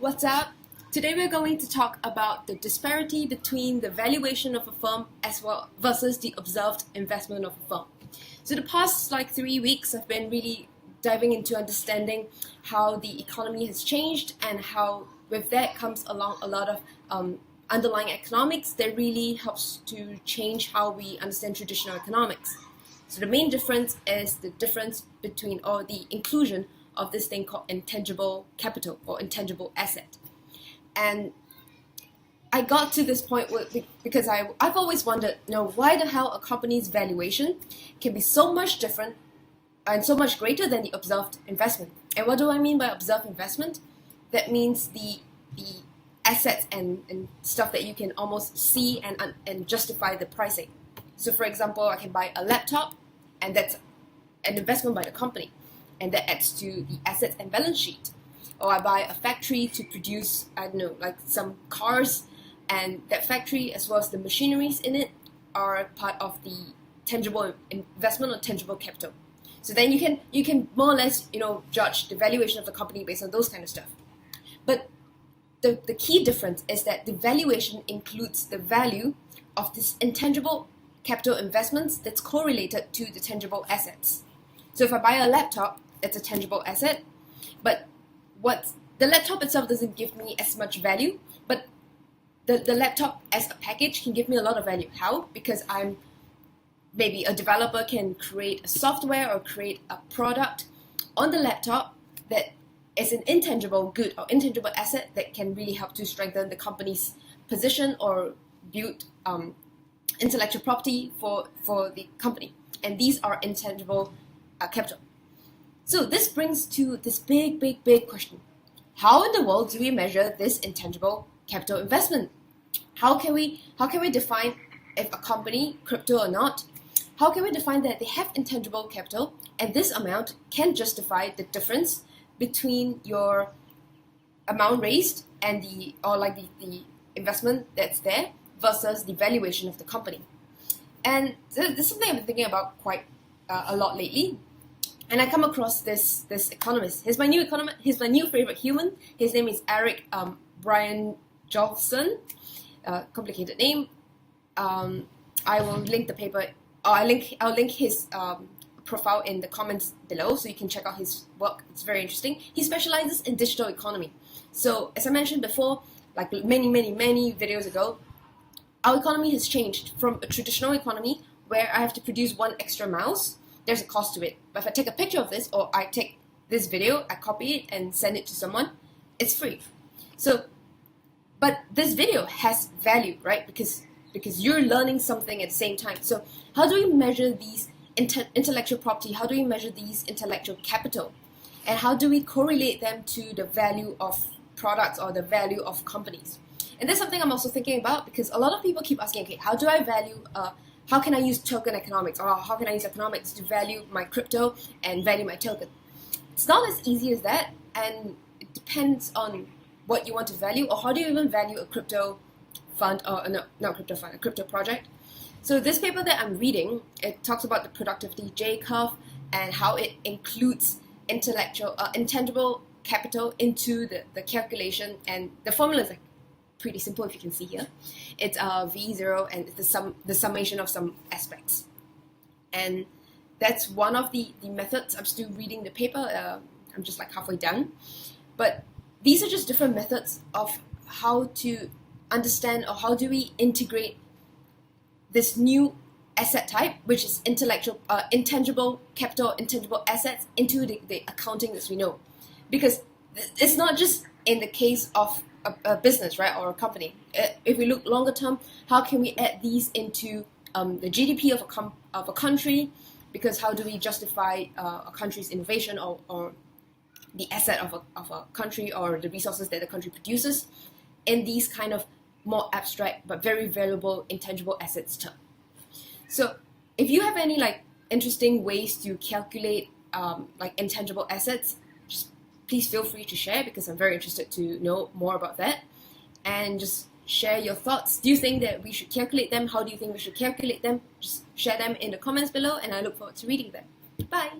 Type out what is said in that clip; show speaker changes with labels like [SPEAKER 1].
[SPEAKER 1] What's up? Today we're going to talk about the disparity between the valuation of a firm as well versus the observed investment of a firm. So the past 3 weeks I've been really diving into understanding how the economy has changed and how with that comes along a lot of underlying economics that really helps to change how we understand traditional economics. So the main difference is the difference between or the inclusion of this thing called intangible capital or intangible asset. And I got to this point because I've always wondered, why the hell a company's valuation can be so much different and so much greater than the observed investment. And what do I mean by observed investment? That means the assets and stuff that you can almost see and justify the pricing. So for example, I can buy a laptop, and that's an investment by the company, and that adds to the assets and balance sheet. Or I buy a factory to produce, some cars, and that factory as well as the machineries in it are part of the tangible investment or tangible capital. So then you can more or less judge the valuation of the company based on those kind of stuff. But the key difference is that the valuation includes the value of this intangible capital investments that's correlated to the tangible assets. So if I buy a laptop, it's a tangible asset, but the laptop itself doesn't give me as much value, but the laptop as a package can give me a lot of value. How? Because I'm maybe a developer can create a software or create a product on the laptop that is an intangible good or intangible asset that can really help to strengthen the company's position or build intellectual property for the company. And these are intangible capital. So this brings to this big question. How in the world do we measure this intangible capital investment? How can we define if a company, crypto or not, how can we define that they have intangible capital and this amount can justify the difference between your amount raised and the investment that's there versus the valuation of the company? And this is something I've been thinking about quite a lot lately. And I come across this economist. He's my new economist. He's my new favorite human. His name is Eric Brian Jolson. Complicated name. I will link the paper. I'll link his profile in the comments below, so you can check out his work. It's very interesting. He specializes in digital economy. So as I mentioned before, like many videos ago, our economy has changed from a traditional economy where I have to produce one extra mouse. There's a cost to it. But if I take a picture of this, or I take this video, I copy it and send it to someone, it's free. So, but this video has value, right? Because you're learning something at the same time. So how do we measure these intellectual property? How do we measure these intellectual capital? And how do we correlate them to the value of products or the value of companies? And that's something I'm also thinking about, because a lot of people keep asking, okay, how do I value how can I use token economics, or how can I use economics to value my crypto and value my token? It's not as easy as that, and it depends on what you want to value, or how do you even value a crypto fund, or not crypto fund, a crypto project. So this paper that I'm reading, it talks about the productivity J-curve and how it includes intangible capital into the calculation, and the formula is pretty simple, if you can see here. It's V0 and it's the summation of some aspects. And that's one of the methods. I'm still reading the paper. I'm just halfway done. But these are just different methods of how to understand, or how do we integrate this new asset type, which is intangible capital, intangible assets, into the accounting as we know. Because it's not just in the case of a business, right, or a company. If we look longer term, how can we add these into the GDP of a country? Because how do we justify a country's innovation or the asset of a country, or the resources that the country produces, in these kind of more abstract but very valuable intangible assets term. So if you have any interesting ways to calculate intangible assets, please feel free to share, because I'm very interested to know more about that. And just share your thoughts. Do you think that we should calculate them? How do you think we should calculate them? Just share them in the comments below, and I look forward to reading them. Bye!